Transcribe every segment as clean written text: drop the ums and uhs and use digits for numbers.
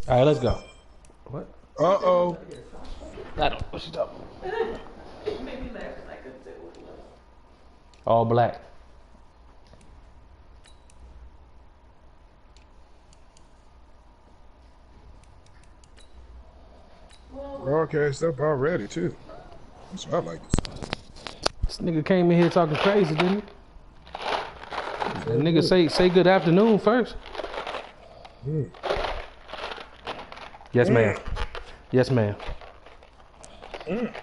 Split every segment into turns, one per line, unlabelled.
All right, let's go. What?
Uh-oh.
I don't know what she's talking about.
It made me laugh because I couldn't say what it was.
All black.
Broadcast up already, too. That's what I like to see.
This nigga came in here talking crazy, didn't he? That nigga say good afternoon first.
Mm.
Yes, ma'am. Yes, ma'am.
Mm.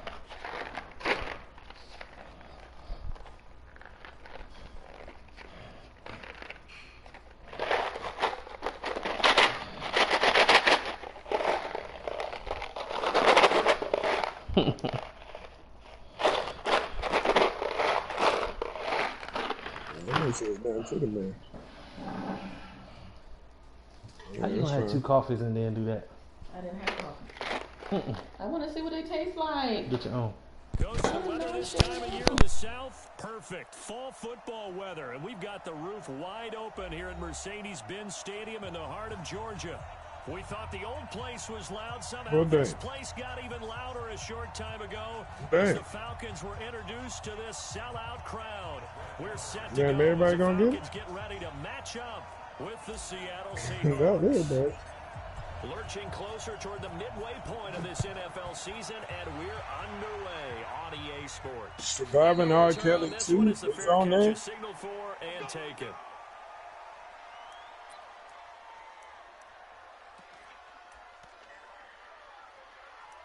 Let me say it down to the man.
How you gonna have 2 coffees and then do that?
I didn't have coffee. I want to see what they taste like.
Get your own.
Goes to weather this time of year in the South. Perfect fall football weather. And we've got the roof wide open here at Mercedes-Benz Stadium in the heart of Georgia. We thought the old place was loud. Somehow this place got even louder a short time ago as the Falcons were introduced to this sellout crowd. We're set to go
everybody gonna
Falcons get ready to match up with the Seattle Seahawks. Lurching closer toward the midway point of this NFL season, and we're underway on EA Sports.
Surviving R. Kelly 2 is on there.
Signal for and take it.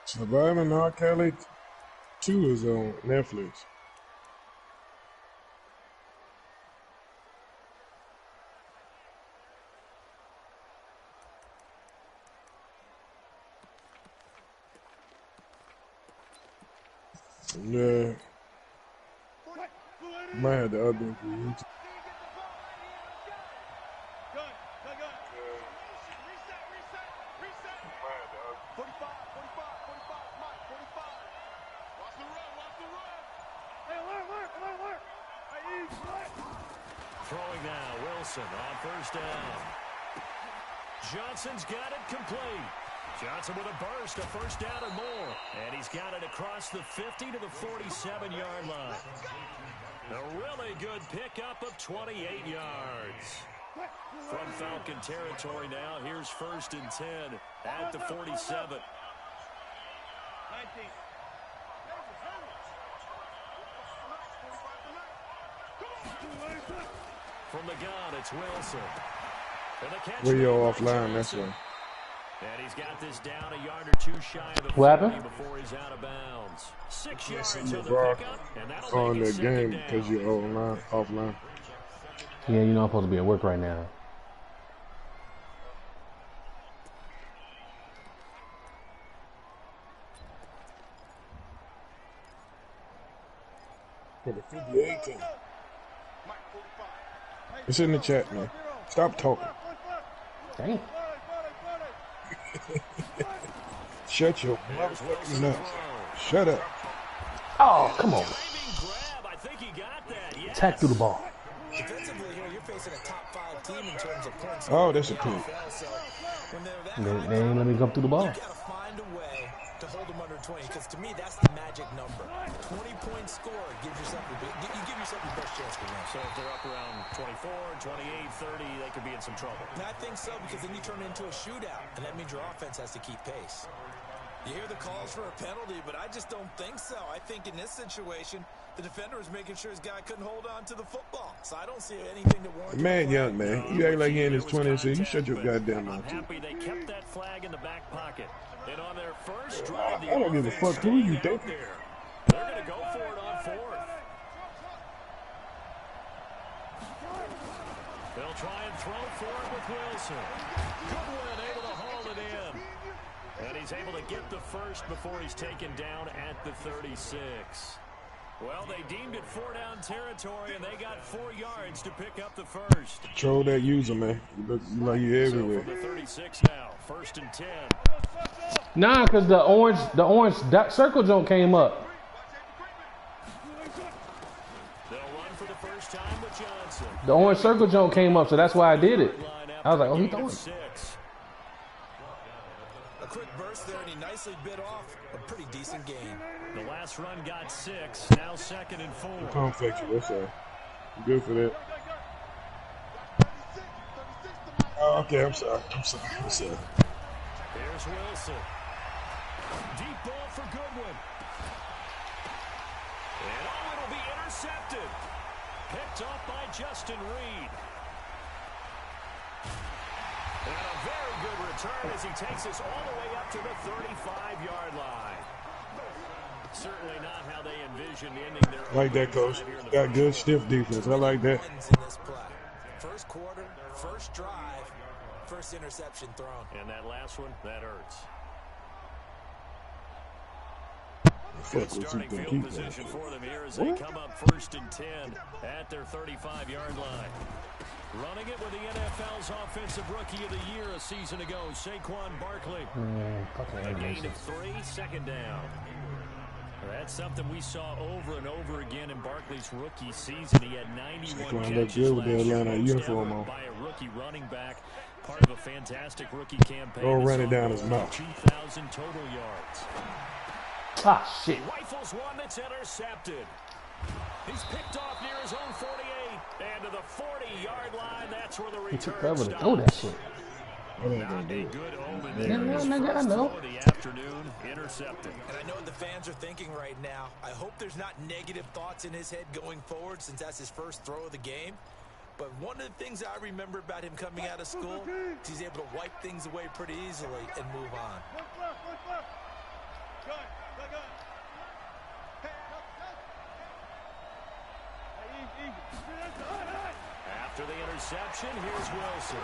Surviving R. Kelly 2 is on Netflix. Yeah. Might have the other one for YouTube.
Throwing now, Wilson on first down. Johnson's got it complete. Johnson with a burst, a first down and more. And he's got it across the 50 to the 47-yard line. A really good pickup of 28 yards. From Falcon territory now, here's first and 10 at the 47. 19. From the gun, it's Wilson.
Where you offline, that's one.
And he's got this down a yard or 2 shy of the 40 before he's out of bounds. 6 yards to the pickup, and that'll
on
make
the
it
game
down.
because you're offline.
Yeah, you know I'm supposed to be at work right now.
For the 58 team. It's in the chat, man. Stop talking.
Dang.
Shut your motherfucking mouth. Shut up.
Oh, come on. Attack through the ball.
Oh, that's a pick.
They ain't let me come through the ball.
To hold them under 20, because to me that's the magic number. 20-point score gives yourself you give yourself your best chance to win.
So if they're up around 24, 28, 30, they could be in some trouble.
And I think so, because then you turn it into a shootout, and that means your offense has to keep pace. You hear the calls for a penalty, but I just don't think so. I think in this situation, the defender was making sure his guy couldn't hold on to the football. So I don't see anything to warrant.
Man, young man, you act like he in his 20s, so you shut your goddamn mouth.
I'm happy they kept that flag in the back pocket. And on their first drive,
I don't give a fuck who you think.
They're going to go for it on 4th. They'll try and throw for it with Wilson. Goodwin able to haul it in. And he's able to get the first before he's taken down at the 36. Well, they deemed it 4-down territory, and they got 4 yards to pick up the first.
Control that user, man. You look like you're everywhere.
So from the 36 now, first and 10.
Nah, because the orange circle joint came up.
They'll run for the first time with Johnson.
The orange circle joint came up, so that's why I did it. I was like, oh, he throwing it.
quick burst there, and he nicely bit off a pretty decent gain.
The last run got 6. Now 2nd and 4.
Pump fake you. That's all. I'm good for that. Oh, okay, I'm sorry.
Here's Wilson. Deep ball for Goodwin. And it'll be intercepted. Picked off by Justin Reed. And a very good return as he takes us all the way up to the 35-yard line. Certainly not how they envisioned ending their.
I like that, coach. Got good stiff defense. I like that.
First quarter, first drive, first interception thrown.
And that last one, that hurts.
Good
starting field position for them here as they come up 1st and 10 at their 35-yard line. Running it with the NFL's Offensive Rookie of the Year a season ago, Saquon Barkley. A gain of 3, 2nd down. That's something we saw over and over again in Barkley's rookie season. He had 91 catches last year, by a rookie running back. Part of a fantastic rookie campaign.
Don't run it down his mouth.
2,000 total yards.
Ah, shit.
Rifles one that's intercepted. He's picked off near his own 48. And to the 40-yard line, that's where the return stops.
Oh, that shit.
Not a good omen there.
His first throw
of the afternoon, intercepted.
And I know what the fans are thinking right now. I hope there's not negative thoughts in his head going forward since that's his first throw of the game. But one of the things I remember about him coming out of school is he's able to wipe things away pretty easily and move on.
After the interception, here's Wilson.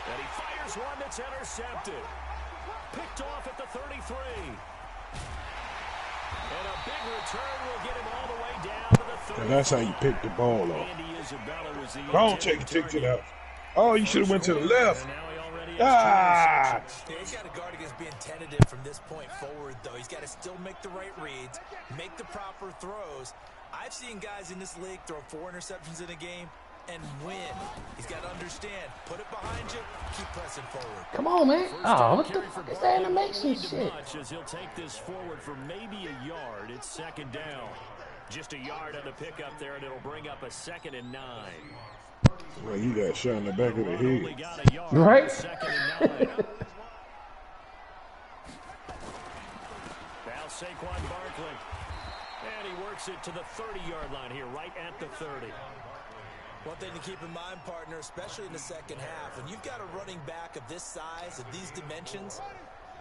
And he fires one that's intercepted. Picked off at the 33. And a big return will get him all the way down to the 30.
That's how you pick the ball off. Don't take it out. Oh, you should have went to the left. Ah!
He's got to guard against being tentative from this point forward, though. He's got to still make the right reads, make the proper throws. I've seen guys in this league throw 4 interceptions in a game and win. He's got to understand, put it behind you, keep pressing forward.
Come on, man. Oh, what the fuck is that animation shit?
As he'll take this forward for maybe a yard. It's 2nd down. Just a yard on the pickup there, and it'll bring up a 2nd and 9.
Well, you got shot in the back of the head.
Right?
2nd and 9. Now Saquon Barkley. And he works it to the 30-yard line here, right at the 30.
One thing to keep in mind, partner, especially in the second half, when you've got a running back of this size, of these dimensions,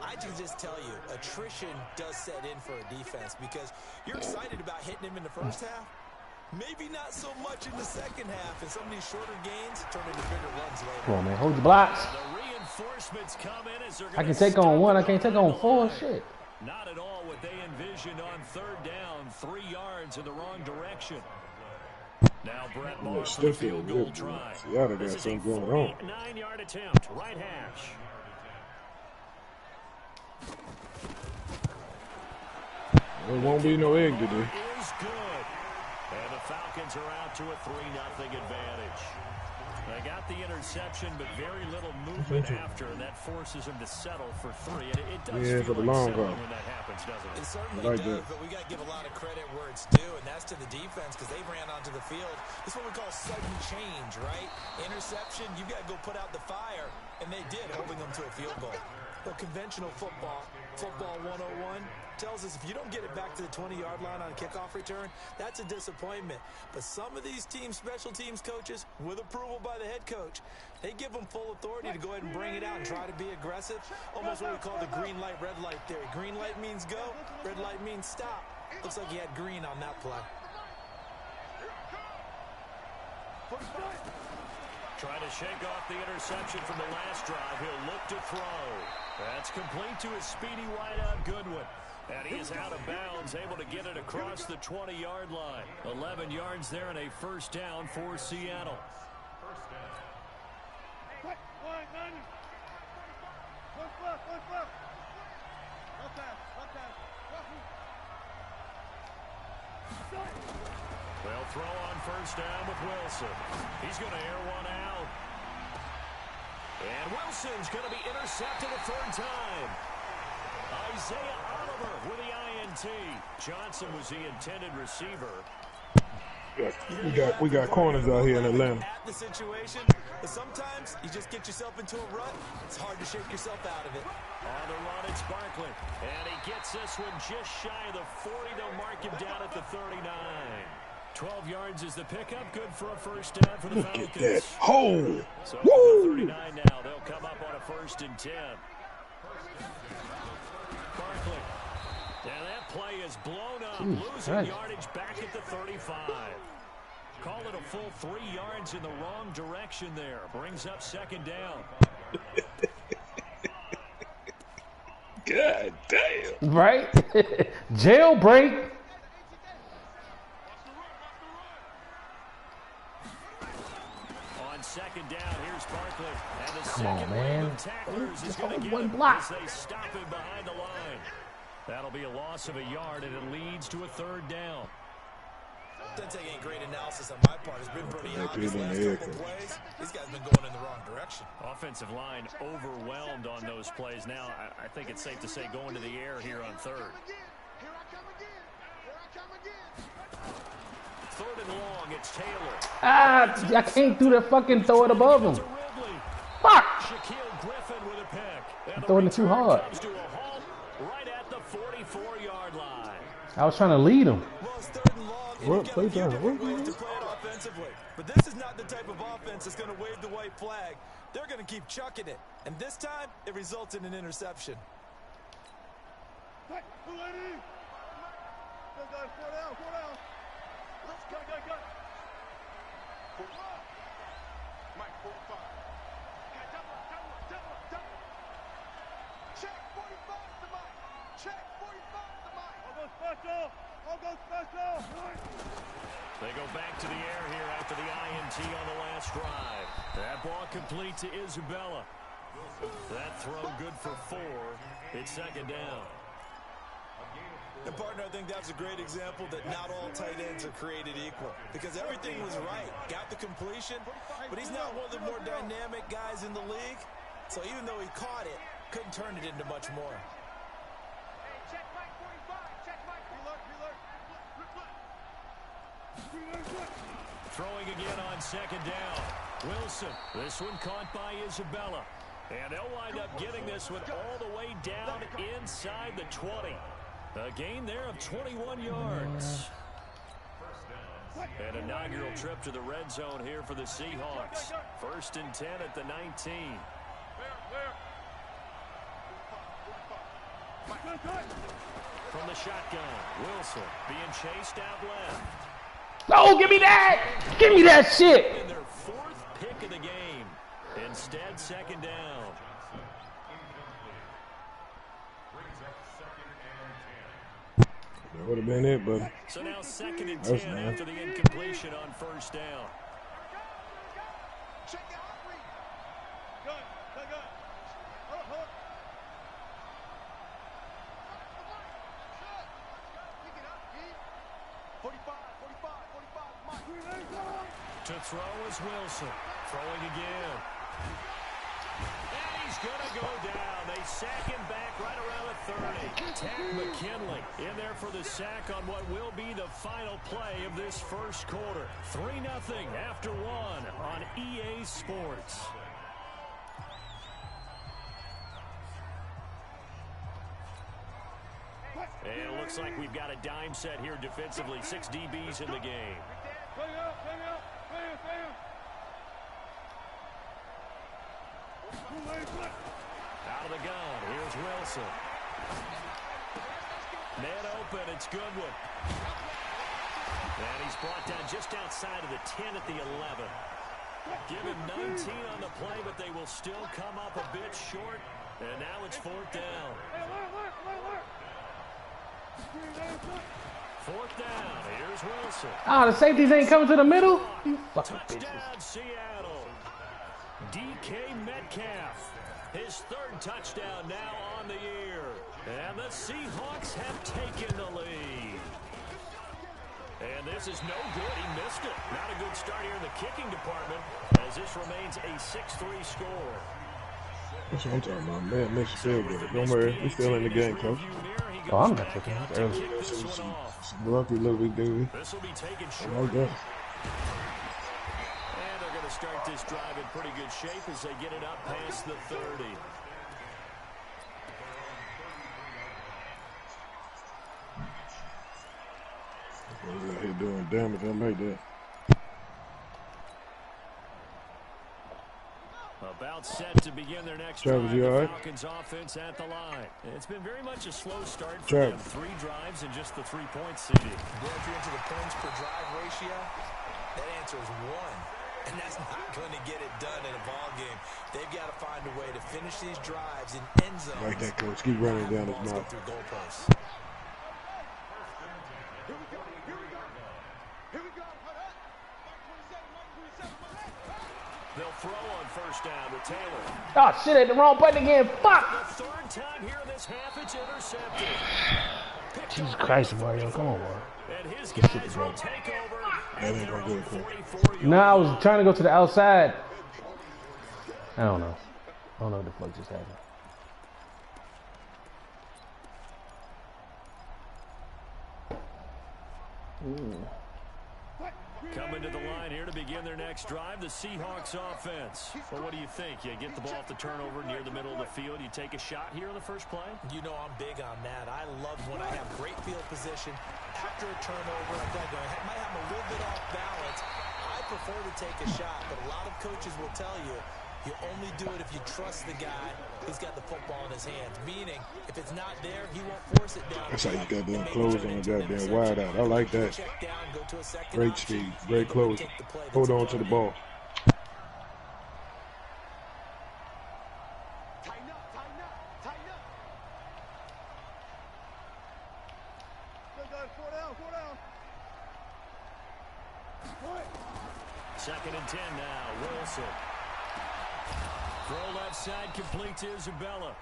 I can just tell you, attrition does set in for a defense because you're excited about hitting him in the first half. Maybe not so much in the second half, and some of these shorter gains turn into bigger runs later.
Come on, man. Hold your blocks.
The reinforcements come in as they're
I can take on 1. I can't take on 4. Shit.
Not at all what they envisioned on 3rd down. 3 yards in the wrong direction. Now Brett Moore for the field goal try. This is a 49-yard attempt. Right hash.
There won't be no egg today.
Is good. And the Falcons are out to a 3-0 advantage. They got the interception, but very little movement after, and that forces them to settle for 3. And it does feel
for the
like
long
settling
run.
when that happens, doesn't it?
It certainly
Like
does,
that.
but we got to give a lot of credit where it's due, and that's to the defense because they ran onto the field. This is what we call sudden change, right? Interception, you've got to go put out the fire, and they did, holding them to a field goal. But conventional football 101, tells us if you don't get it back to the 20-yard line on a kickoff return, that's a disappointment. But some of these teams, special teams coaches, with approval by the head coach, they give them full authority to go ahead and bring it out and try to be aggressive. Almost what we call the green light, red light theory. Green light means go, red light means stop. Looks like he had green on that play.
Trying to shake off the interception from the last drive. He'll look to throw. That's complete to his speedy wideout Goodwin. And he is out of bounds, able to get it across the 20-yard line. 11 yards there and a 1st down for Seattle. They'll throw on 1st down with Wilson. He's going to air one out. And Wilson's going to be intercepted a 3rd time. Isaiah Oliver with the INT. Johnson was the intended receiver.
We got corners out here in Atlanta.
At the situation, but sometimes you just get yourself into a rut. It's hard to shake yourself out of it.
On the run, it's Barkley. And he gets this one just shy of the 40. They'll mark him down at the 39. 12 yards is the pickup. Good for a first down for the Falcons.
Look at that. Oh!
So
Woo!
39 now. They'll come up on a 1st and 10. Barkley. And that play is blown up. Losing yardage back at the 35. Call it a full 3 yards in the wrong direction there. Brings up 2nd down.
God damn.
Right? Jailbreak.
On 2nd down, here's Barkley. And the
Come on,
second
man.
wave of tacklers is going to get
One
him
block.
as they stop him behind the line. That'll be a loss of a yard, and it leads to a 3rd down.
Doesn't take any great analysis on my part. It's been pretty obvious last couple plays. These guys have been going in the wrong direction.
Offensive line overwhelmed on those plays. Now, I think it's safe to say going to the air here on 3rd. 3rd and long, it's Taylor.
Ah, I can't do the fucking throw it above him. Fuck!
Shaquille Griffin with a pick.
I'm throwing it too hard.
Comes to a halt right at the 44-yard line.
I was trying to lead him.
Well, it's 3rd and long, and
What?
you've got
Play
a few
down.
different
What?
ways to play it offensively. But this is not the type of offense that's going to wave the white flag. They're going to keep chucking it. And this time, it results in an interception.
They go back to the air here after the INT on the last drive. That ball complete to Isabella. That throw good for 4. It's 2nd down.
And partner, I think that's a great example that not all tight ends are created equal. Because everything was right. Got the completion, but he's not one of the more dynamic guys in the league. So even though he caught it, couldn't turn it into much more.
Throwing again on 2nd down. Wilson. This one caught by Isabella. And they'll wind up getting this one all the way down inside the 20. A gain there of 21 yards. An inaugural trip to the red zone here for the Seahawks. 1st and 10 at the 19. From the shotgun, Wilson being chased out left.
Oh, give me that! Give me that shit!
In their 4th pick of the game. Instead, 2nd down.
That would have been it, buddy.
So now 2nd and 10
That's nice.
after the incompletion on 1st down. To throw is Wilson. Throwing again. And he's going to go down. They sack him back right around the 30. Tack McKinley in there for the sack on what will be the final play of this 1st quarter. 3-0 after 1 on EA Sports. And it looks like we've got a dime set here defensively. 6 DBs in the game. Out of the gun, here's Wilson. Man open, it's Goodwin. And he's brought down just outside of the 10 at the 11. Give him 19 on the play, but they will still come up a bit short. And now it's 4th down. 4th down, here's Wilson.
Ah, the safeties ain't coming to the middle? You fucking bitches.
Touchdown, Seattle. DK Metcalf. His 3rd touchdown now on the year. And the Seahawks have taken the lead. And this is no good. He missed it. Not a good start here in the kicking department as this remains a 6-3 score.
That's what I'm talking about. Man, makes you feel good. Don't worry. We still in the game, coach.
Oh, I'm not taking it early.
Lucky little bit, baby.
This will be taken
I
short.
like that.
And they're going to start this drive in pretty good shape as they get it up past the 30.
He's out here doing damage. I like that.
About set to begin their next
Travis,
drive.
you all
The
right?
Falcons offense at the line. It's been very much a slow start for
Travis.
them. 3 drives and just the 3 points, CD.
Yeah, if you're into the points per drive ratio, that answer is 1. And that's not going to get it done in a ball game. They've got to find a way to finish these drives in end zones.
Like that, coach. Keep running down his
Balls go
mouth.
through goalposts.
They'll throw on first down with Taylor.
Oh, shit, hit the wrong button again. Fuck!
The 3rd time here in this half, it's intercepted.
Jesus Christ, Mario. Come on, Mario.
And his guys will take over.
That ain't gonna get it, coach.
44
No, I was trying to go to the outside. I don't know. I don't know what the fuck just happened.
Coming to the line here to begin their next drive, the Seahawks offense. Well, what do you think? You get the ball off the turnover near the middle of the field. You take a shot here in the first play?
You know I'm big on that. I love when I have great field position. After a turnover, I might have a little bit off balance. I prefer to take a shot, but a lot of coaches will tell you, you only do it if you trust the guy who's got the football in his hands. Meaning, if it's not there, he won't force it down.
That's how you got them close on the goddamn wide out. I like that. Great speed, great close. Hold on to the ball.
Second and 10 now, Wilson. Throw left side, complete to Isabella.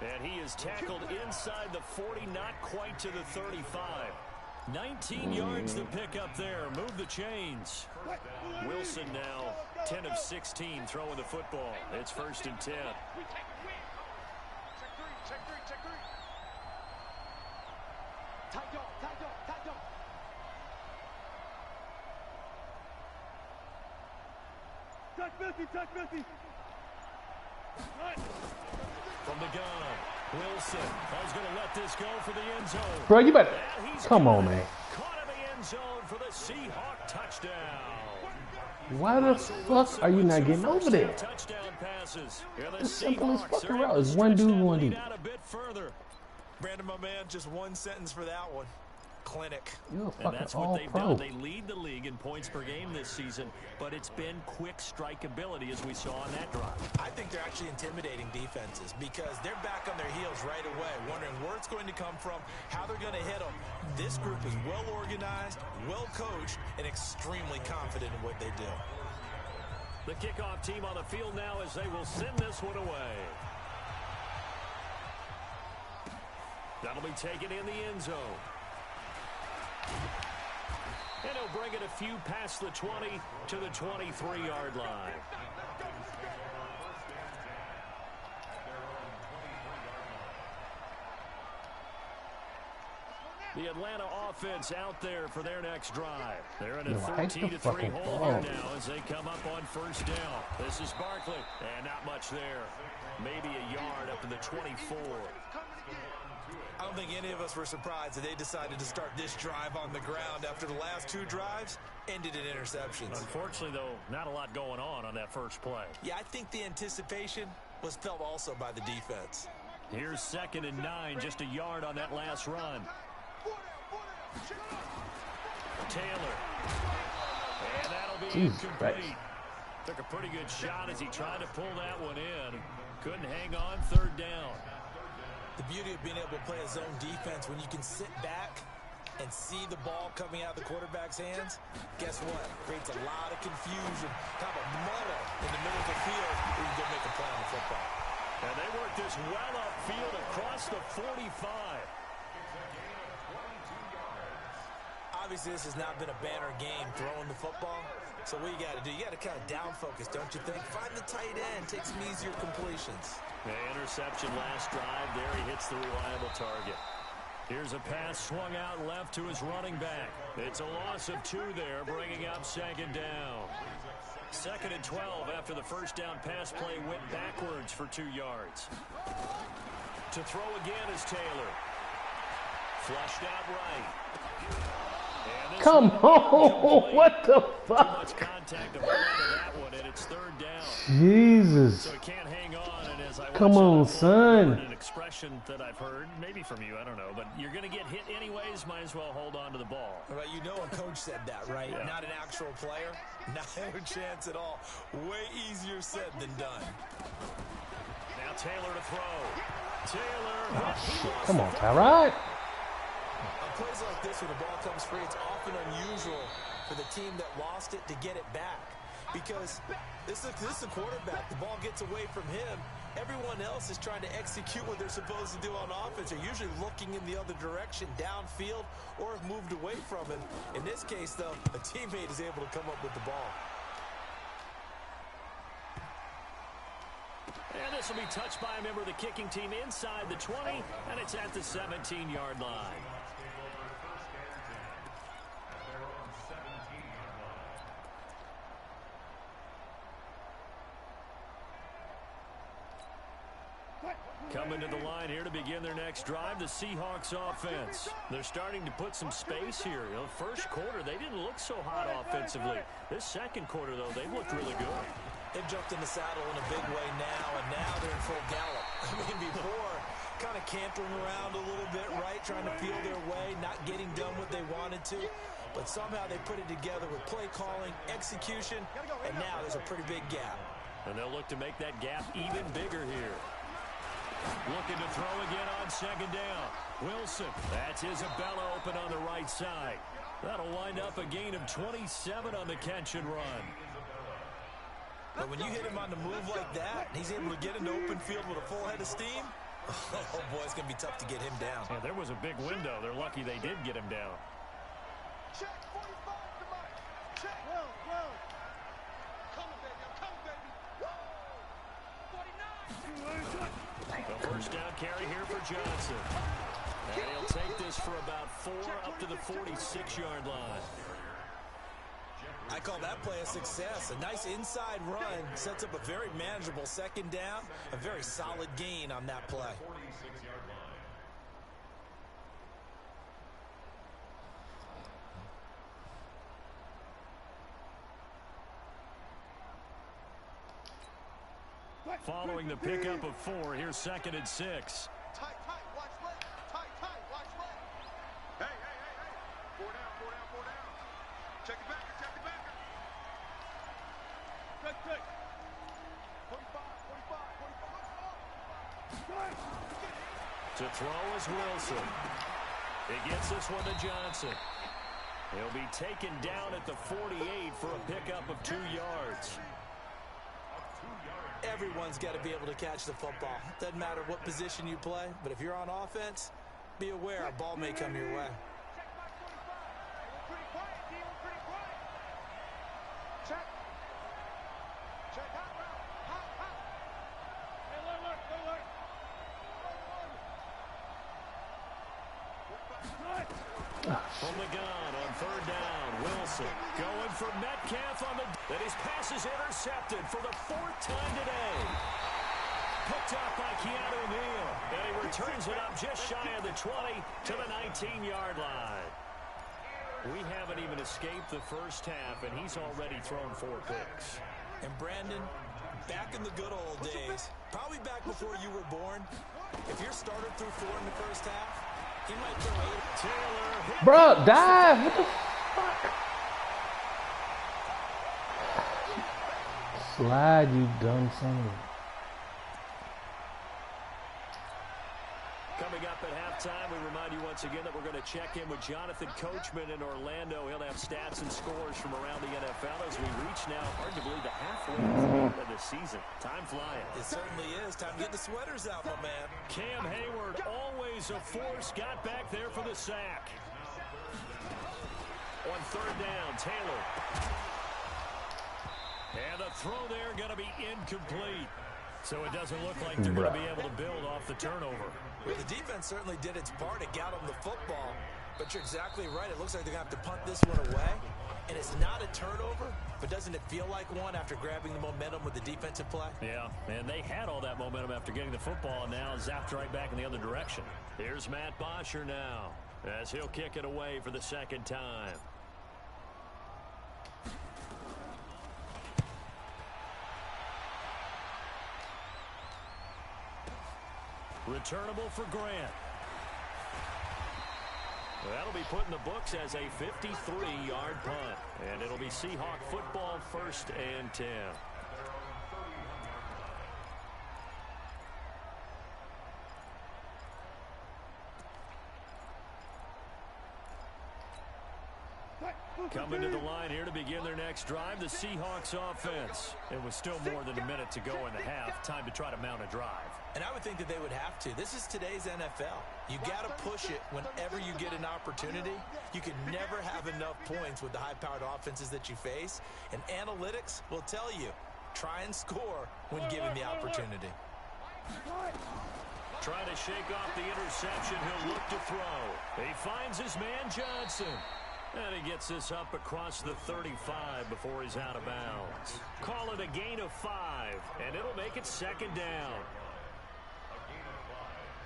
And he is tackled inside the 40, not quite to the 35. 19 yards to pick up there. Move the chains. Wilson now 10 of 16 throwing the football. It's 1st and 10. From the gun, Wilson. I was going to let this go for the end zone.
Bro, you better.
And he's
Come on, man.
caught in the end zone for the Seahawk touchdown.
Why the fuck are you not getting over there?
Touchdown passes.
It's simple as fucking route. It's one dude, one dude.
Out a bit further.
Brandon, my man, just one sentence for that one. Clinic.
You're a
And
fucking
that's what
all
they've
pro.
done. They lead the league in points per game this season, but it's been quick strikeability as we saw on that drive.
I think they're actually intimidating defenses because they're back on their heels right away, wondering where it's going to come from, how they're going to hit them. This group is well organized, well coached, and extremely confident in what they do.
The kickoff team on the field now as they will send this one away. That'll be taken in the end zone. And he'll bring it a few past the 20 to the 23-yard line. The Atlanta offense out there for their next drive. They're in a 13-3 hole here now as they come up on first down. This is Barkley, and not much there. Maybe a yard up to the 24.
I don't think any of us were surprised that they decided to start this drive on the ground after the last 2 drives ended in interceptions.
Unfortunately, though, not a lot going on that first play.
Yeah, I think the anticipation was felt also by the defense.
Here's 2nd and 9, just a yard on that last run. Taylor. And that'll be incomplete. Took a pretty good shot as he tried to pull that one in. Couldn't hang on, 3rd down.
The beauty of being able to play a zone defense when you can sit back and see the ball coming out of the quarterback's hands, guess what? Creates a lot of confusion, kind of a muddle in the middle of the field where you can go make a play on the football.
And they work this well upfield across the 45.
Obviously, this has not been a banner game throwing the football. So what you got to do, you got to kind of down focus, don't you think? Find the tight end, take some easier completions.
The interception last drive. There he hits the reliable target. Here's a pass swung out left to his running back. It's a loss of 2 there, bringing up second down. 2nd and 12 after the first down pass play went backwards for 2 yards. To throw again is Taylor. Flushed out right.
Come on! What the fuck?
Too much contact to hold on to that one, and it's 3rd down.
Jesus.
So he can't hang on, and as I
Come on, son.
An expression that I've heard, maybe from you, I don't know, but you're going to get hit anyways, might as well hold on to the ball.
Well, you know a coach said that, right?
Yeah.
Not an actual player. Not a chance at all. Way easier said than done.
Now Taylor to throw. Taylor.
Oh, come on, Tyrod.
On plays like this, when the ball comes free, it's often unusual for the team that lost it to get it back. Because this is a quarterback. The ball gets away from him. Everyone else is trying to execute what they're supposed to do on offense. They're usually looking in the other direction, downfield, or have moved away from him. In this case, though, a teammate is able to come up with the ball.
And this will be touched by a member of the kicking team inside the 20, and it's at the 17-yard line. Coming to the line here to begin their next drive, the Seahawks offense. They're starting to put some space here. You know, first quarter, they didn't look so hot offensively. This second quarter, though, they've looked really good.
They've jumped in the saddle in a big way now, and now they're in full gallop. I mean, before, kind of cantering around a little bit, right, trying to feel their way, not getting done what they wanted to. But somehow they put it together with play calling, execution, and now there's a pretty big gap.
And they'll look to make that gap even bigger here. Looking to throw again on second down. Wilson. That's Isabella open on the right side. That'll wind up a gain of 27 on the catch and run.
But when you hit him on the move like that, and he's able to get into open field with a full head of steam, oh boy, it's going to be tough to get him down.
Yeah, there was a big window. They're lucky they did get him down.
Check 45 to Mike. Check. Well. Come on, baby. I'm coming, baby. Woo! 49.
The first down carry here for Johnson. And he'll take this for about 4 up to the 46-yard line.
I call that play a success. A nice inside run sets up a very manageable second down. A very solid gain on that play.
Following the pickup of 4, here's 2nd and 6.
Tight, watch left. Tight, watch left. Hey. 4 down. Check it back. Good. 45.
To throw is Wilson. He gets this one to Johnson. He'll be taken down at the 48 for a pickup of 2 yards.
Everyone's got to be able to catch the football. Doesn't matter what position you play, but if you're on offense, be aware a ball may come your way.
Pretty quiet. Check. Hot. Hey, alert.
From the gun on 3rd down, Wilson going for Metcalf on the... Then his pass is intercepted for the 4th time today. Picked up by Keanu Neal. And he returns it up just shy of the 20 to the 19-yard line. We haven't even escaped the first half, and he's already thrown 4 picks.
And Brandon, back in the good old days, probably back before you were born, if your starter threw 4 in the first half, he might throw 8.
Taylor.
Bro, dive. What the fuck? Slide, you dumb son.
Coming up at halftime, we remind you once again that we're going to check in with Jonathan Coachman in Orlando. He'll have stats and scores from around the NFL as we reach now, hard to believe, the halfway point of the season. Time flying.
It certainly is. Time to get the sweaters out, my man.
Cam Hayward, always a force, got back there for the sack. on third down, Taylor. And the throw there going to be incomplete. So it doesn't look like they're going to be able to build off the turnover.
Well, the defense certainly did its part to get them the football. But you're exactly right. It looks like they're going to have to punt this one away. And it's not a turnover, but doesn't it feel like one after grabbing the momentum with the defensive play?
Yeah, and they had all that momentum after getting the football, and now zapped right back in the other direction. Here's Matt Bosher now, as he'll kick it away for the second time. Returnable for Grant. That'll be put in the books as a 53-yard punt. And it'll be Seahawk football, 1st and 10. Coming to the line here to begin their next drive, the Seahawks offense. It was still more than a minute to go in the half. Time to try to mount a drive.
And I would think that they would have to. This is today's NFL. You got to push it whenever you get an opportunity. You can never have enough points with the high-powered offenses that you face. And analytics will tell you, try and score when given the opportunity.
Trying to shake off the interception. He'll look to throw. He finds his man Johnson. And he gets this up across the 35 before he's out of bounds. Call it a gain of 5, and it'll make it 2nd down.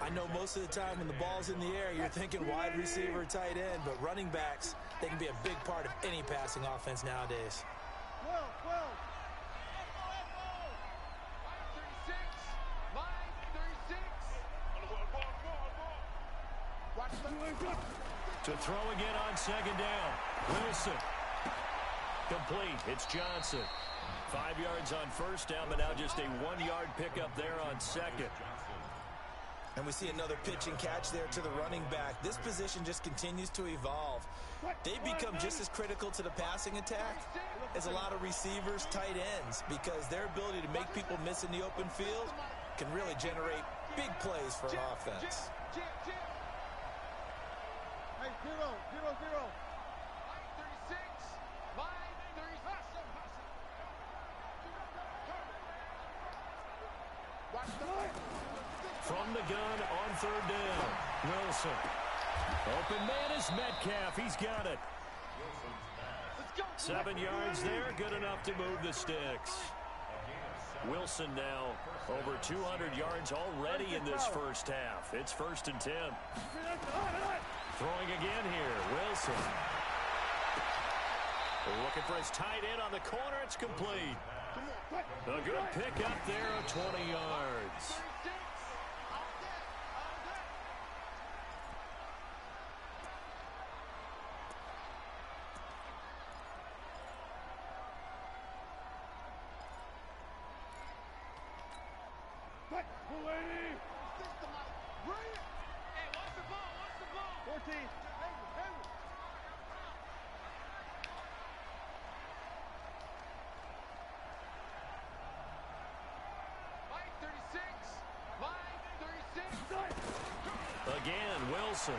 I know most of the time when the ball's in the air, you're thinking wide receiver, tight end, but running backs, they can be a big part of any passing offense nowadays.
36.
To throw again on 2nd down. Wilson. Complete. It's Johnson. 5 yards on 1st down, but now just a 1-yard pickup there on 2nd.
And we see another pitch and catch there to the running back. This position just continues to evolve. They become just as critical to the passing attack as a lot of receivers, tight ends, because their ability to make people miss in the open field can really generate big plays for an offense.
Hey, 0, 0, 0. 36. Line 36. Watch the line.
From the gun on 3rd down. Wilson. Open man is Metcalf. He's got it. 7 yards there. Good enough to move the sticks. Wilson now over 200 yards already in this first half. It's 1st and 10. Throwing again here. Wilson. Looking for his tight end on the corner. It's complete. A good pickup there of 20 yards. Again, Wilson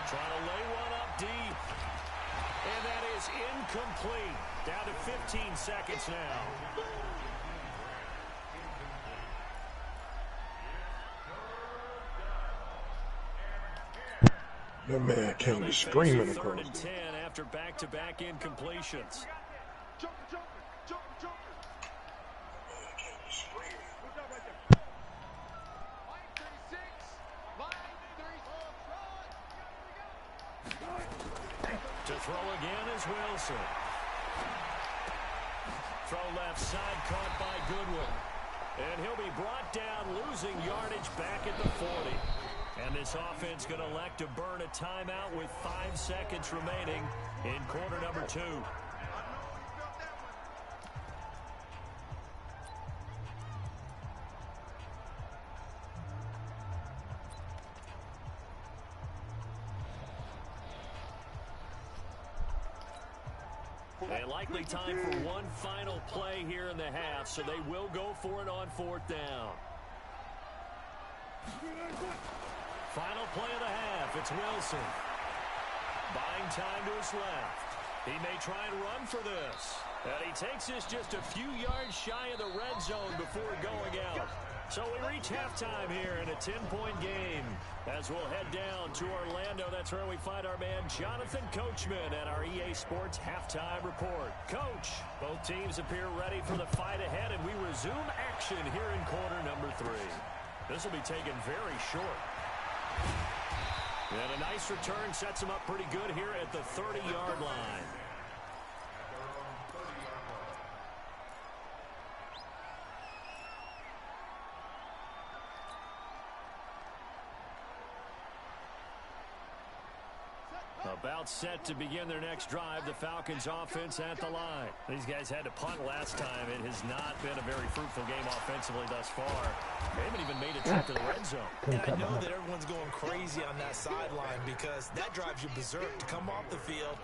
trying to lay one up deep. And that is incomplete. Down to 15 seconds now.
That man came screaming across.
3rd and 10 after back-to-back incompletions. To throw again is Wilson. Throw left side, caught by Goodwin. And he'll be brought down, losing yardage back at the 40. And this offense going to elect to burn a timeout with 5 seconds remaining in quarter number 2. And likely time for one final play here in the half, so they will go for it on 4th down. Final play of the half. It's Wilson. Buying playing time to his left. He may try and run for this. And he takes this just a few yards shy of the red zone before going out. So we reach halftime here in a 10-point game. As we'll head down to Orlando, that's where we find our man Jonathan Coachman at our EA Sports Halftime Report. Coach, both teams appear ready for the fight ahead, and we resume action here in quarter number 3. This will be taken very short. And a nice return sets him up pretty good here at the 30-yard line. About set to begin their next drive. The Falcons offense at the line. These guys had to punt last time. It has not been a very fruitful game offensively thus far. They haven't even made a trip to the red zone.
And I know that everyone's going crazy on that sideline because that drives you berserk to come off the field,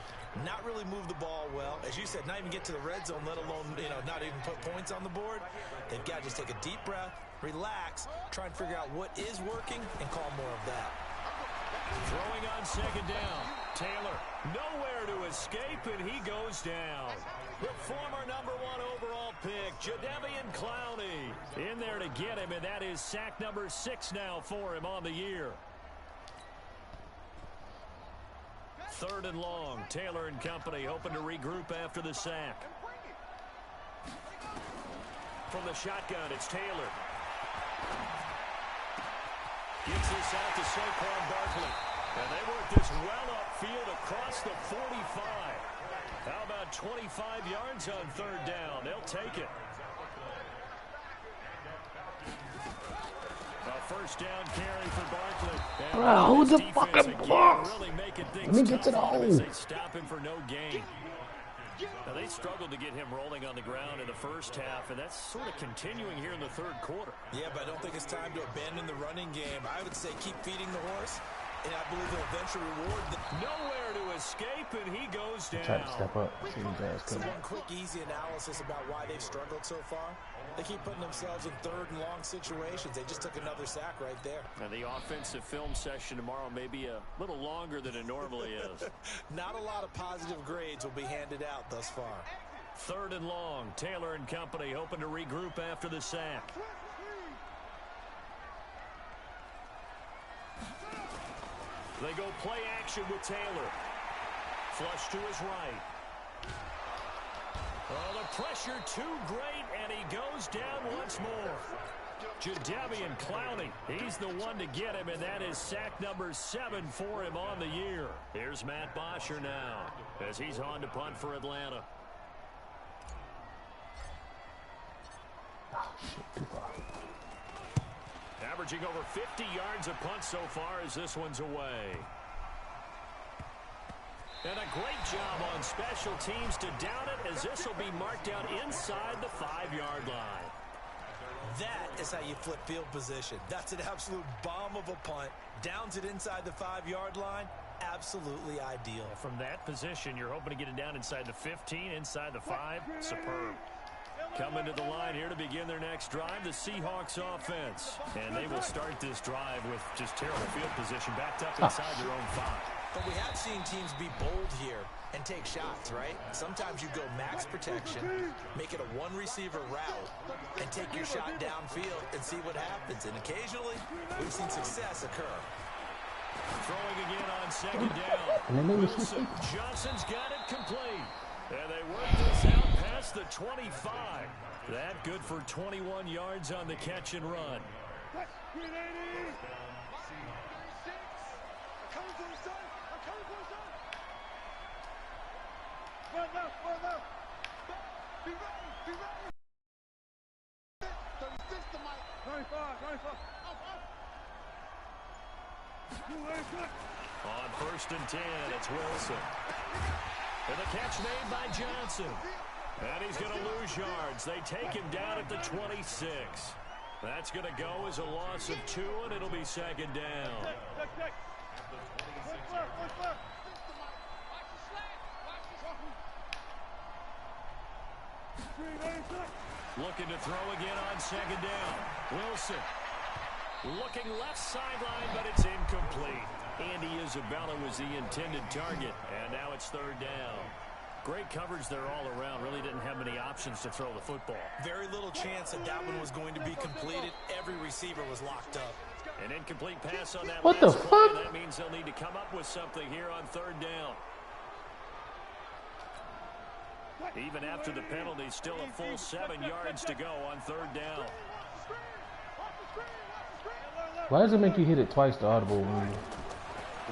not really move the ball well. As you said, not even get to the red zone, let alone, not even put points on the board. They've got to just take a deep breath, relax, try and figure out what is working, and call more of that.
Throwing on second down. Taylor, nowhere to escape, and he goes down. The former number 1 overall pick, Jadeveon Clowney, in there to get him, and that is sack number 6 now for him on the year. 3rd and long. Taylor and company hoping to regroup after the sack. From the shotgun, it's Taylor. Gets this out to Saquon Barkley. And they work this well upfield across the 45. How about 25 yards on 3rd down? They'll take it. A 1st down carry for Barkley.
Bro, who the fucking box?
Really making things
Let me get to the
tough on him
hole.
as they stop him for no gain. Now, they struggled to get him rolling on the ground in the first half, and that's sort of continuing here in the 3rd quarter.
Yeah, but I don't think it's time to abandon the running game. I would say keep feeding the horse, and I believe they'll eventually reward them.
Nowhere to escape, and he goes down.
Try to step up. See his ass
So
coming.
one quick, easy analysis about why they've struggled so far. They keep putting themselves in 3rd and long situations. They just took another sack right there.
And the offensive film session tomorrow may be a little longer than it normally is.
Not a lot of positive grades will be handed out thus far.
3rd and long. Taylor and company hoping to regroup after the sack. They go play action with Taylor. Flush to his right. Oh, the pressure too great, and he goes down once more. Jadeveon Clowney, he's the one to get him, and that is sack number 7 for him on the year. Here's Matt Bosher now as he's on to punt for Atlanta.
Oh, shit, too far.
Averaging over 50 yards a punt so far as this one's away. And a great job on special teams to down it as this will be marked out inside the 5-yard line.
That is how you flip field position. That's an absolute bomb of a punt. Downs it inside the 5-yard line. Absolutely ideal.
From that position, you're hoping to get it down inside the 15, inside the 5. Superb. Coming to the line here to begin their next drive, the Seahawks offense. And they will start this drive with just terrible field position backed up inside their own 5.
But we have seen teams be bold here and take shots, right? Sometimes you go max protection, make it a one-receiver route, and take your shot downfield and see what happens. And occasionally, we've seen success occur.
Throwing again on second down. Wilson. Johnson's got it complete. And they work this out past the 25. That good for 21 yards on the catch and run. On 1st and 10, it's Wilson. And the catch made by Johnson. And he's going to lose yards. They take him down at the 26. That's going to go as a loss of 2, and it'll be second down. Looking to throw again on second down. Wilson looking left sideline, but it's incomplete. Andy Isabella was the intended target, and now it's third down. Great coverage there all around. Really didn't have many options to throw the football.
Very little chance that that one was going to be completed. Every receiver was locked up.
An incomplete pass on that
What the
last play.
fuck?
That means they'll need to come up with something here on third down. Even after the penalty, still a full 7 yards to go on third down.
Why does it make you hit it twice the audible when you...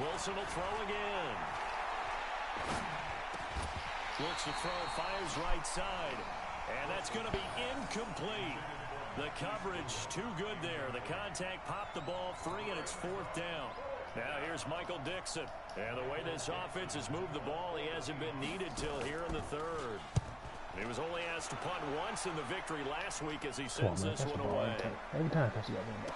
Wilson will throw again. Looks to throw, fires right side. And that's going to be incomplete. The coverage too good there. The contact popped the ball free, and it's fourth down. Now here's Michael Dixon. And the way this offense has moved the ball, he hasn't been needed till here in the third. He was only asked to punt once in the victory last week as he sends this one away.
Every time touch that one.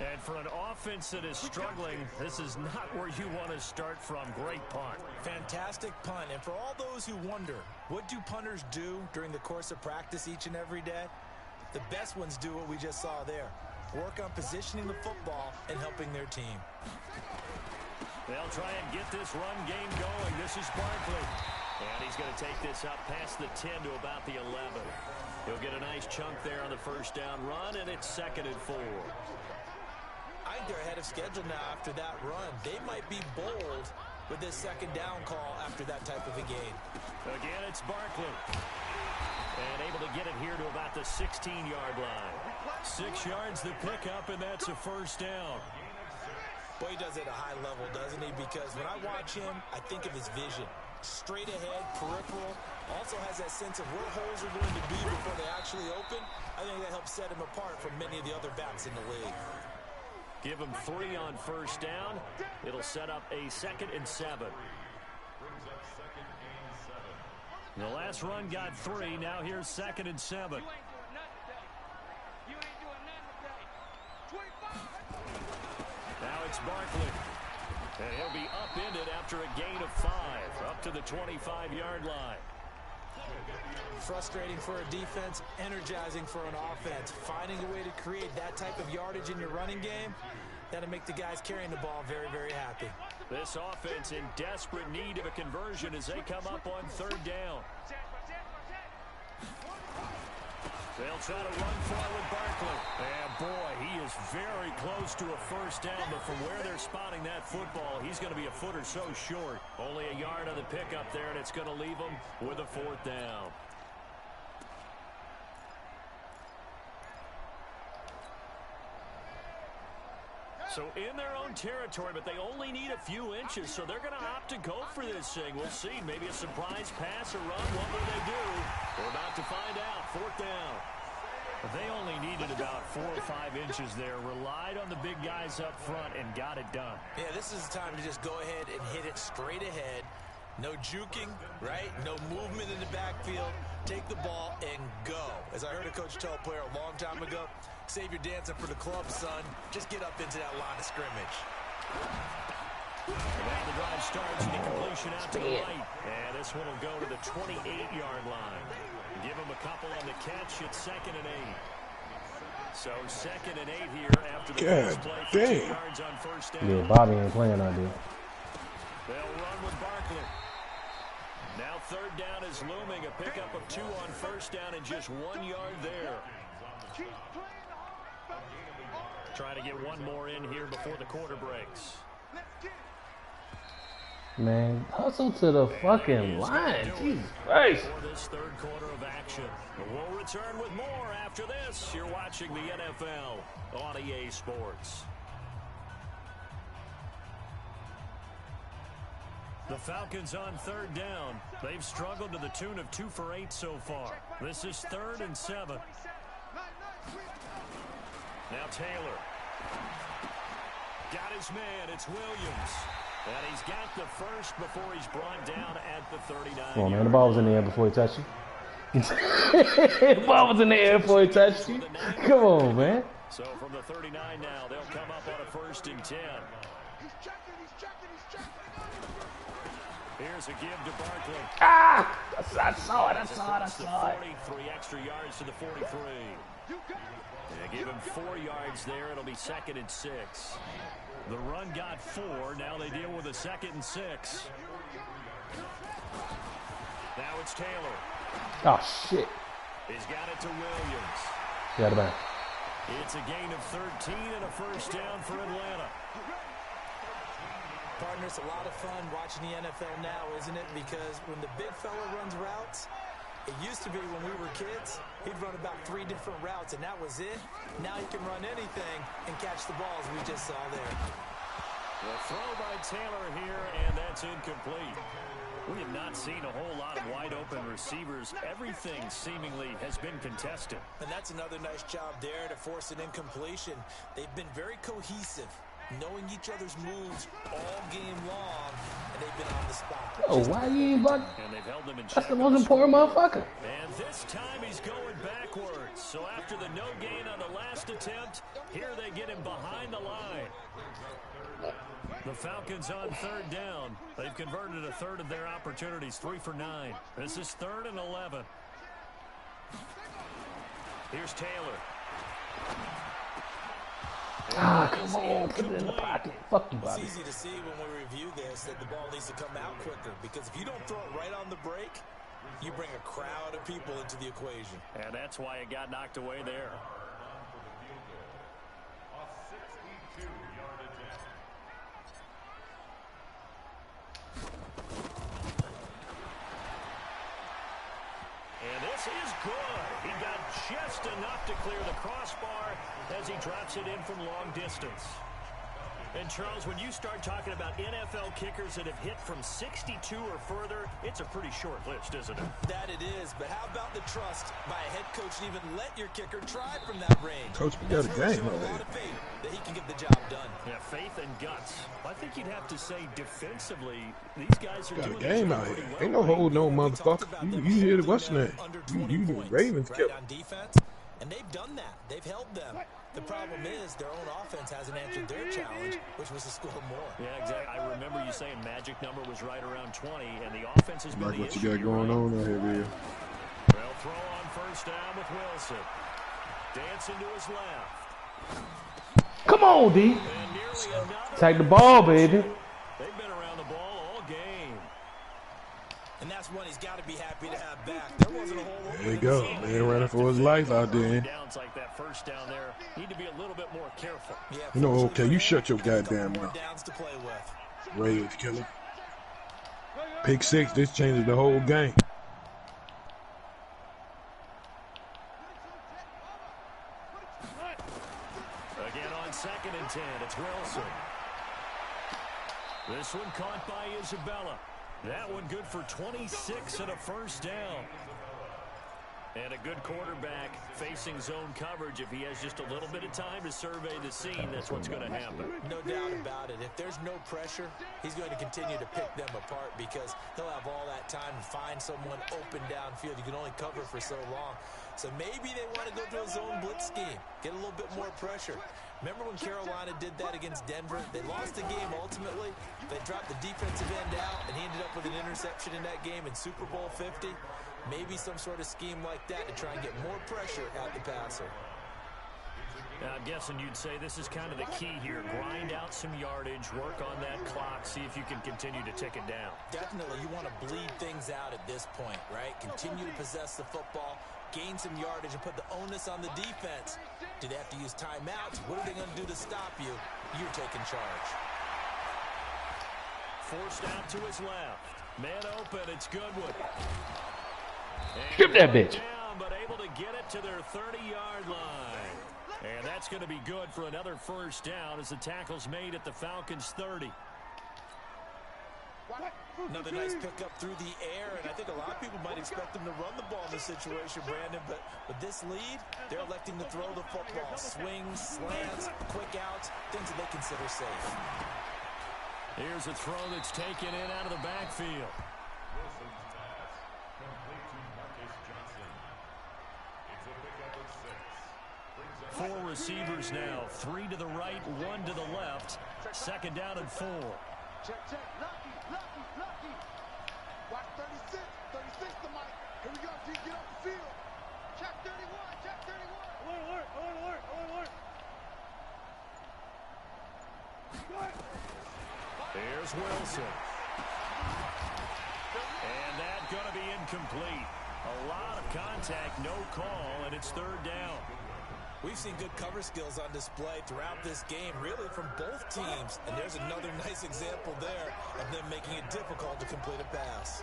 And for an offense that is struggling, this is not where you want to start from. Great punt.
Fantastic punt. And for all those who wonder, what do punters do during the course of practice each and every day? The best ones do what we just saw there. Work on positioning the football and helping their team.
They'll try and get this run game going. This is Barkley. And he's going to take this up past the 10 to about the 11. He'll get a nice chunk there on the first down run, and it's 2nd and 4.
I think they're ahead of schedule now after that run. They might be bold with this 2nd down call after that type of a gain.
Again, it's Barkley. And able to get it here to about the 16-yard line. 6 yards the pickup, and that's a first down.
Boy, he does it at a high level, doesn't he? Because when I watch him, I think of his vision. Straight ahead, peripheral. Also has that sense of where holes are going to be before they actually open. I think that helps set him apart from many of the other backs in the league.
Give him 3 on first down. It'll set up a 2nd and 7. The last run got 3. Now here's 2nd and 7. Now it's Barkley. And he'll be upended after a gain of 5. Up to the 25-yard line.
Frustrating for a defense, energizing for an offense. Finding a way to create that type of yardage in your running game, that'll make the guys carrying the ball very, very happy.
This offense in desperate need of a conversion as they come up on third down. They'll try to run forward Barkley. And boy, he is very close to a first down, but from where they're spotting that football, he's going to be a foot or so short. Only a yard on the pickup there, and it's going to leave him with a 4th down. So in their own territory, but they only need a few inches, so they're going to opt to go for this thing. We'll see. Maybe a surprise pass or run. What will they do? We're about to find out. 4th down. They only needed about 4 or 5 inches there. Relied on the big guys up front and got it done.
Yeah, this is the time to just go ahead and hit it straight ahead. No juking, right? No movement in the backfield. Take the ball and go. As I heard a coach tell a player a long time ago, save your dancing for the club, son. Just get up into that line of scrimmage.
And now the drive starts and the completion out to the right. And this one will go to the 28-yard line. Give him a couple on the catch. It's 2nd and 8. So 2nd and 8 here after the first play for 2 yards on first down.
Yeah, Bobby ain't playing out there.
They'll run with Barkley. Now third down is looming. A pickup of 2 on first down and just 1 yard there. Trying to get one more in here before the quarter breaks.
Man, hustle to the fucking line. Jesus Christ.
For this third quarter of action. We'll return with more after this. You're watching the NFL on EA Sports. The Falcons on third down. They've struggled to the tune of 2 for 8 so far. This is 3rd and 7. Now Taylor. Got his man. It's Williams. And he's got the first before he's brought down at the 39.
Come on, man. The ball was in the air before he touched you. The ball was in the air before he touched you. Come on, man.
So from the 39 now, they'll come up on a 1st and 10. Here's a give to Barkley.
Ah! I saw it.
3 extra yards to the 43. They give him 4 yards there. It'll be 2nd and 6. The run got 4. Now they deal with a 2nd and 6. Now it's Taylor.
Oh, shit.
He's got it to Williams.
Got it back.
It's a gain of 13 and a first down for Atlanta.
Partner, it's a lot of fun watching the NFL now, isn't it? Because when the big fella runs routes, it used to be when we were kids, he'd run about 3 different routes, and that was it. Now he can run anything and catch the ball, as we just saw there.
The throw by Taylor here, and that's incomplete. We have not seen a whole lot of wide-open receivers. Everything seemingly has been contested.
And that's another nice job there to force an incompletion. They've been very cohesive, knowing each other's moves all game long, and they've been on the spot.
Oh, why you ain't buck?
And they've held them in check.
That's the most important motherfucker.
And this time he's going backwards. So after the no gain on the last attempt, here they get him behind the line. The Falcons on 3rd down. They've converted a 1/3 of their opportunities, 3 for 9. This is 3rd and 11. Here's Taylor.
Ah, come on, put it in the pocket. Fuck you, Bobby.
It's easy to see when we review this that the ball needs to come out quicker, because if you don't throw it right on the break, you bring a crowd of people into the equation.
And that's why it got knocked away there. And this is good. He got just enough to clear the crossbar as he drops it in from long distance. And Charles, when you start talking about NFL kickers that have hit from 62 or further, it's a pretty short list, isn't it?
That it is, but how about the trust by a head coach to even let your kicker try from that range?
Coach, we got a game
over
over
there.
there.
That he can get the job done.
Yeah, faith and guts. I think you'd have to say defensively, these guys are
Got a
doing
game out here. Ain't no hold no motherfucker. You hear the what's name? You the Ravens
right
killer.
on defense, and they've done that. They've held them. The problem is their own offense hasn't answered their challenge, which was to score more.
Yeah, exactly. I remember you saying magic number was right around 20, and the offense has been
Like
the
what
issue.
you got going on out here, man.
They'll throw on first down with Wilson. Dancing to his left.
Come on, D.
And nearly another.
Take the ball, baby.
They've been around the ball all game.
And that's one he's got to be happy to have back. There wasn't a whole lot.
There you go. Man running for his life out there.
Downs like that first down there need to be a little bit more careful.
Yeah,
You know, okay, you shut your goddamn
more
mouth.
downs to play with.
Ravens killer. Pick 6, this changes the whole game.
Again on 2nd and 10, it's Wilson. This one caught by Isabella. That one good for 26 and a first down. And a good quarterback facing zone coverage. If he has just a little bit of time to survey the scene, that's what's going to happen.
No doubt about it. If there's no pressure, he's going to continue to pick them apart because he'll have all that time to find someone open downfield. You can only cover for so long. So maybe they want to go to a zone blitz scheme, get a little bit more pressure. Remember when Carolina did that against Denver? They lost the game ultimately. They dropped the defensive end out, and he ended up with an interception in that game in Super Bowl 50. Maybe some sort of scheme like that to try and get more pressure at the passer.
I'm guessing you'd say this is kind of the key here. Grind out some yardage, work on that clock, see if you can continue to tick it down.
Definitely, you want to bleed things out at this point, right? Continue to possess the football, gain some yardage, and put the onus on the defense. Do they have to use timeouts? What are they going to do to stop you? You're taking charge.
Forced out to his left. Man open, it's Goodwin.
Strip that bitch.
Down, but able to get it to their 30-yard line. And that's going to be good for another first down as the tackle's made at the Falcons' 30.
Another nice pickup through the air, and I think a lot of people might expect them to run the ball in this situation, Brandon, but with this lead, they're electing to throw the football. Swings, slants, quick outs, things that they consider safe.
Here's a throw that's taken in out of the backfield. 4 receivers now, 3 to the right, 1 to the left. 2nd down and 4.
Check, check. Lucky. Watch 36 to Mike. Here we go, G. Get off the field. Check 31.
Here's Wilson. And that's going to be incomplete. A lot of contact, no call, and it's third down.
We've seen good cover skills on display throughout this game, really from both teams. And there's another nice example there of them making it difficult to complete a pass.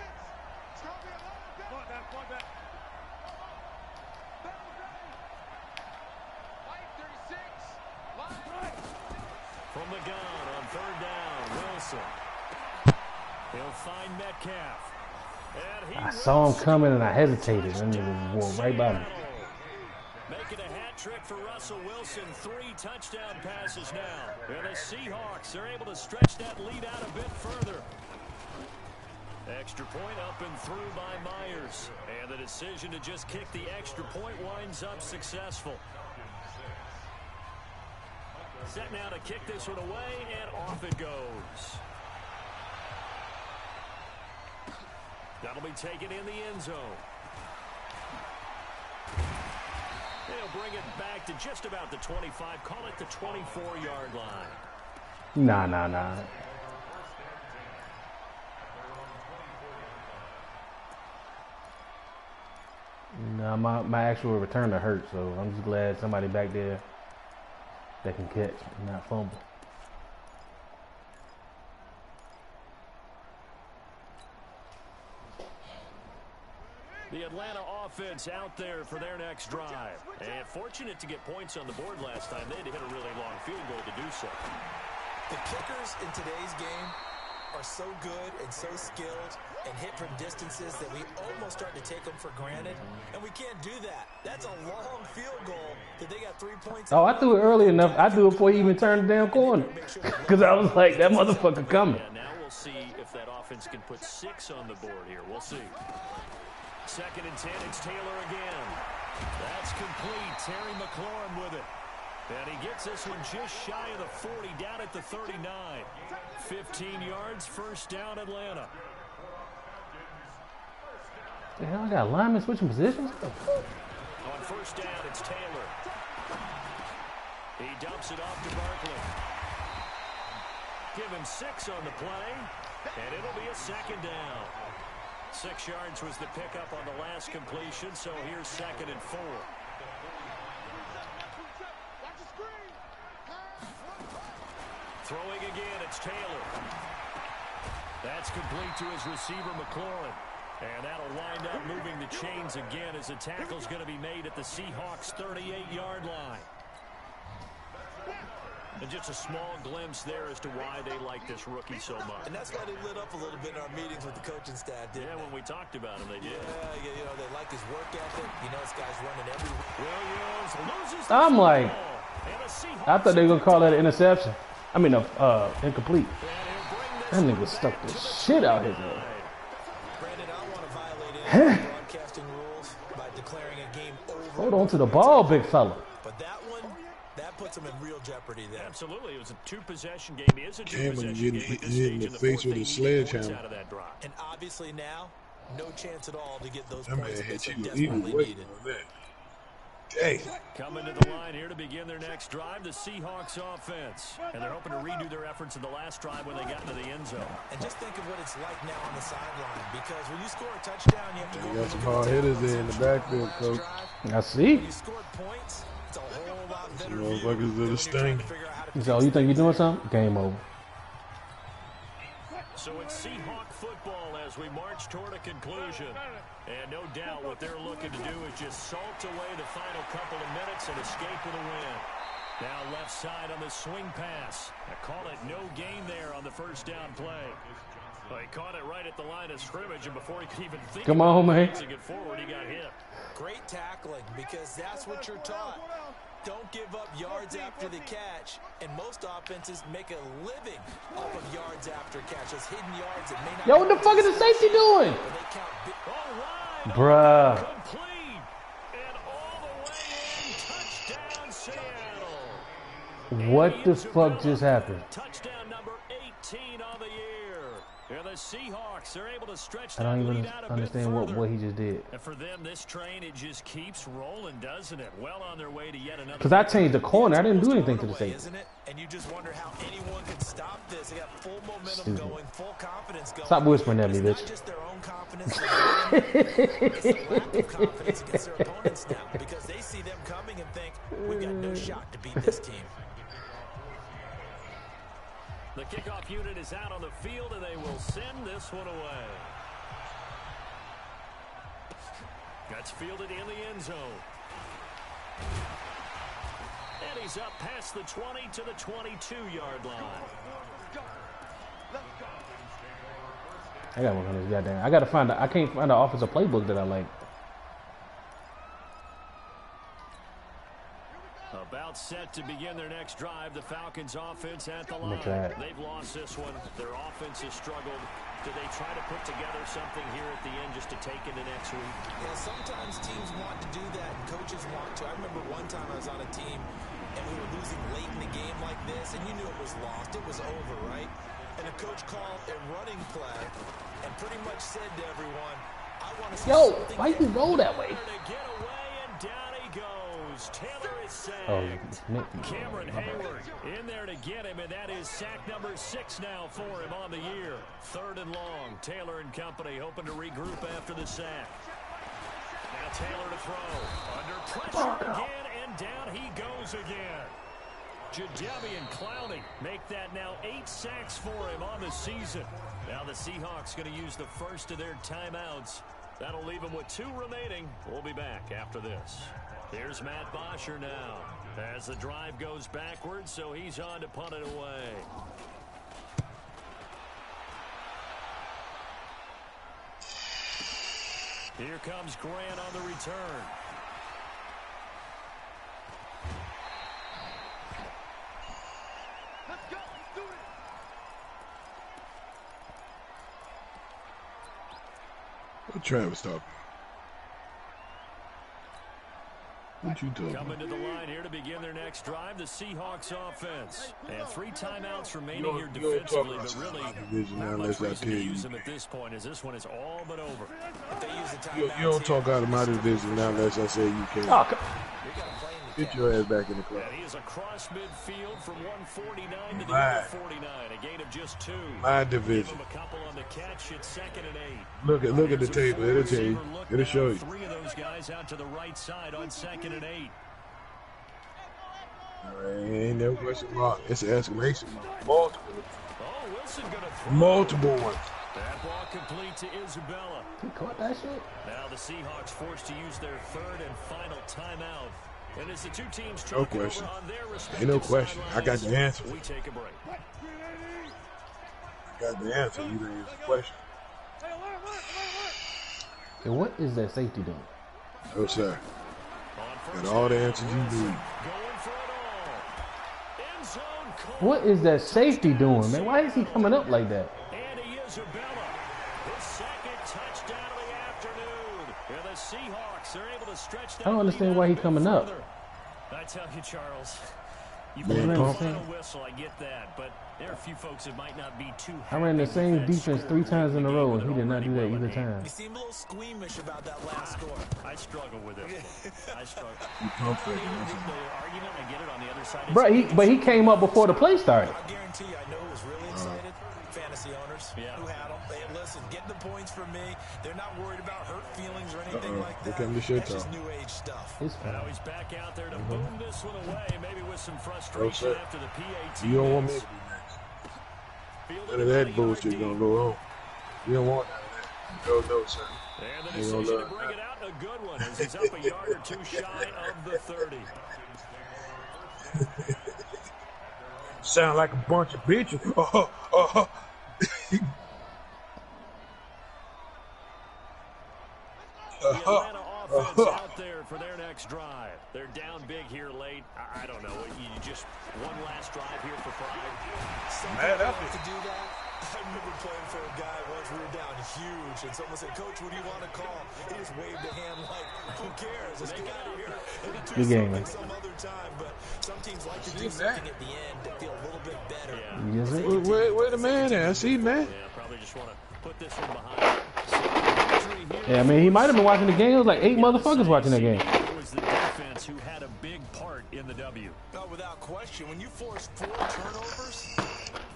From the gun on third down, Wilson. He'll find Metcalf.
I saw him coming and I hesitated. And he walked right by me.
Making a hat trick for Russell Wilson. 3 touchdown passes now. And the Seahawks are able to stretch that lead out a bit further. Extra point up and through by Myers. And the decision to just kick the extra point winds up successful. Set now to kick this one away, and off it goes. That'll be taken in the end zone. They'll bring it back to just about the 25. Call it the 24-yard line.
Nah. Nah, my actual returner hurt, so I'm just glad somebody back there that can catch and not fumble.
The Atlanta offense out there for their next drive. And fortunate to get points on the board last time. They had to hit a really long field goal to do so.
The kickers in today's game are so good and so skilled and hit from distances that we almost start to take them for granted. And we can't do that. That's a long field goal that they got 3 points.
Oh, I threw it early enough. I threw it before he even turned the damn corner. Because I was like, that motherfucker coming.
Yeah, now we'll see if that offense can put 6 on the board here. We'll see. 2nd and 10, it's Taylor again. That's complete. Terry McLaurin with it. And he gets this one just shy of the 40, down at the 39. 15 yards, first down, Atlanta.
The hell, I got linemen switching positions?
On first down, it's Taylor. He dumps it off to Barkley. Give him 6 on the play, and it'll be a 2nd down. 6 yards was the pickup on the last completion, so here's 2nd and 4. Throwing again, it's Taylor. That's complete to his receiver, McLaurin. And that'll wind up moving the chains again as the tackle's going to be made at the Seahawks' 38-yard line. And just a small glimpse there as to why they like this rookie so much.
And that's why they lit up a little bit in our meetings with the coaching staff, didn't they?
When we talked about him, they did.
Yeah, you know, they like his work ethic. You know, this guy's running every...
Williams loses the
I'm like,
ball.
I thought they were going to call that an interception. I mean, incomplete. That nigga stuck the shit out his head.
Brandon, I want to violate any broadcasting rules by declaring a game over.
Hold on to the ball, big fella.
But that one, that puts him in real jeopardy there.
Absolutely. It was a 2-possession game. It is a
Cameron
2-possession
getting
game at this
hit in
stage
the
in
face
fourth.
with
They
a
need
sledgehammer.
points out of that drive.
And obviously now, no chance at all to get those
That man
points
hit
they
you
so
even
desperately
waiting
needed.
on that. Dang.
Coming to the line here to begin their next drive, the Seahawks offense. And they're hoping to redo their efforts in the last drive when they got into the end zone.
And just think of what it's like now on the sideline, because when you score a touchdown, you have to go
You got some hard hitters there in the backfield, coach.
I see.
When you scored points, it's a whole lot better
Some
view
motherfuckers
than
did a
when you're trying
sting.
to figure out how to
So you think you're doing something? Game over.
So it's Seahawk football as we march toward a conclusion. And no doubt what they're looking to do is just salt away the final couple of minutes and escape with a win. Now left side on the swing pass. I call it no gain there on the first down play. Well, he caught it right at the line of scrimmage, and before he could even think
Come on, man.
to get forward, he got hit.
Great tackling, because that's what you're taught. Don't give up yards after the catch, and most offenses make a living off of yards after catches, hidden yards that may not...
Yo, what the fuck is the safety doing?
But they count big...
All right.
Bruh.
Complete. And all the way in. Touchdown, Seattle.
What the fuck just happened?
Touchdown number 18 on the year. And the the Seahawks are able to stretch
I
that
don't even
lead out a bit
understand what
further.
he just did.
And for them, this train, it just keeps rolling, doesn't it? Well on their way to yet another.
Because I changed the corner. I didn't do anything to the
Away,
safety.
isn't it? And you just wonder how anyone could stop this. They got full momentum
Stupid.
going, full confidence going.
Stop whispering at me,
It's
bitch.
not just their own confidence. It's the lack of confidence against their opponents now because they see them coming and think, we've got no shot to beat this team.
The kickoff unit is out on the field, and they will send this one away. That's fielded in the end zone. And he's up past the 20 to the 22-yard line.
I got one on this goddamn. I gotta find. I can't find the offensive playbook that I like.
About set to begin their next drive. The Falcons offense at the
I'm
line.
gonna try it.
They've lost this one. Their offense has struggled. Do they try to put together something here at the end just to take into next week?
Yeah, sometimes teams want to do that and coaches want to. I remember one time I was on a team and we were losing late in the game like this and you knew it was lost. It was over, right? And the coach called a running play and pretty much said to everyone, I want to see
Yo,
something
why you roll that way?
To get away, and down he goes. Taylor is sacked.
Oh,
Cameron Hayward in there to get him, and that is sack number 6 now for him on the year. 3rd and long. Taylor and company hoping to regroup after the sack. Now Taylor to throw. Under pressure again, and down he goes again. Jadeveon Clowney make that now 8 sacks for him on the season. Now the Seahawks going to use the first of their timeouts. That'll leave them with 2 remaining. We'll be back after this. Here's Matt Bosher now as the drive goes backwards, so he's on to punt it away. Here comes Grant on the return.
Let's go. Let's do it.
What Travis talking? What you talking?
Coming to the line here to begin their next drive, the Seahawks offense. And 3 timeouts remaining here defensively, but really not much reason to use them at this point, as this one is all but over.
If they use the
You don't talk out of my division now unless I say you can.
Oh,
Get your ass back in the club.
And he is across midfield from 149 to the other 49. A gain of just 2.
My
Give
division.
him a couple on the catch. It's 2nd and 8.
Look at the table. It'll tell you. It'll show you.
3 of those guys out to the right side on 2nd and 8.
Ain't no question mark. It's an exclamation mark. Multiple.
Oh, Wilson going to throw.
Multiple ones.
That ball complete to Isabella.
he caught that shit.
Now the Seahawks forced to use their 3rd and final timeout. And as the 2 teams
No
talk
question.
over on their
Ain't no
respective
question. I got the
sidelines,
answer.
we take a break.
I got the answer. You didn't answer the question.
And what is that safety doing?
No, sir.
On first
Got all the
down,
answers you
Wilson
need.
going for it all. End zone caught.
What is that safety doing, man? Why is he coming up like that?
Andy Isabella, his 2nd touchdown of the afternoon. And the Seahawks are able to stretch that
I don't understand
lead
why
out
he
a bit
coming up.
further. I tell you, Charles, you
Man,
blew the
pump.
final whistle, I get that, but there are a few folks that might not be too
I ran the
happy
same
with that
defense
score
3 times in a
game
row,
with
and he
it
did not
already
do that
well in
either
hand.
time.
You seem a little squeamish about that last score.
I struggle with it. I struggle.
You pump
The
faking.
argument, I get it on the other side.
Bro, but he came up before the play started.
I guarantee you, I know who was really excited. Fantasy owners
Yeah.
who had them. They had, listen, get the points from me. They're not worried about hurt feelings or anything like
Here
that.
come the shit
That's just
talk.
new age stuff.
It's fine.
Now he's back out there to boom this one away, maybe with some frustration
sir.
after the PAT.
You don't want me
miss.
to be next.
Fielded
None of
about a
that
yard
bullshit
deep.
gonna go on. You don't want none of that. No, sir.
And the
Ain't gonna
decision to
love
bring
that.
it out, a good one, as he's up a yard or 2 shy of the 30.
Sound like a bunch of bitches.
The Atlanta offense out there for their next drive. They're down big here late. I don't know. You just one last drive here for pride.
Man, that's
To do that, I remember playing for a guy once we were down huge, and someone said, "Coach, what do you want to call?" He just waved a hand like, "Who cares? Let's get out of here and do
Good game,
something
man.
some other time." But some teams like to do something at the end to feel a little bit better.
Yes, sir.
Where the man at? I see, man.
Yeah, probably just want to put this one behind.
Yeah, I mean, he might have been watching the game. It was like 8 motherfuckers watching that game.
It was the defense who had a big part in the W.
No, without question. When you force 4 turnovers,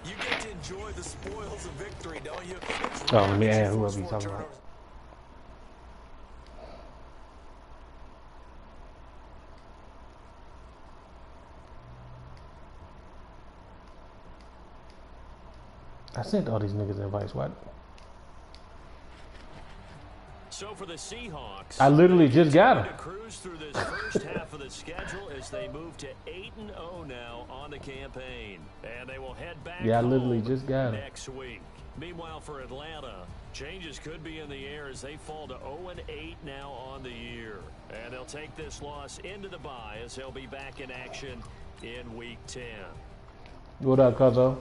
you get to enjoy the spoils of victory, don't you?
Oh, let me add whoever he's talking about. I sent all these niggas invites. What?
So for the Seahawks,
I literally just got
to
him.
cruise through this first half of the schedule as they move to 8-0 now on the campaign, and they will head back.
Yeah, I literally
home
just got him.
next week. Meanwhile, for Atlanta, changes could be in the air as they fall to 0-8 now on the year, and they'll take this loss into the bye as they'll be back in action in Week 10.
What up, Cuzzo?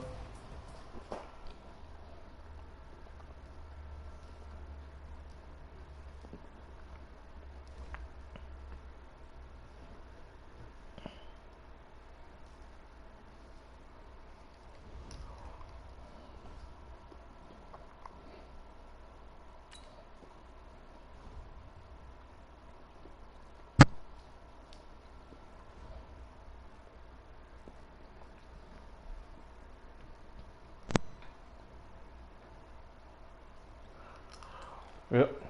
Yep.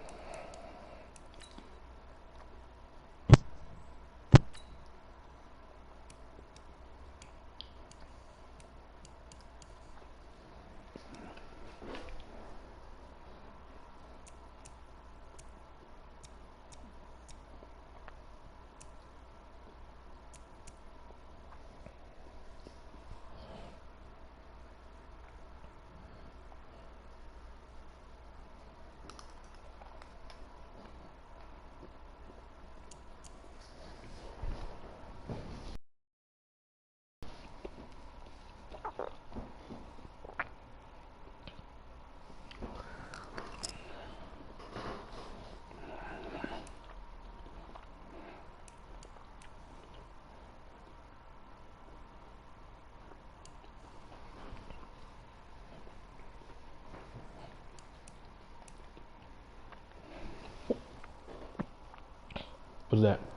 What's that?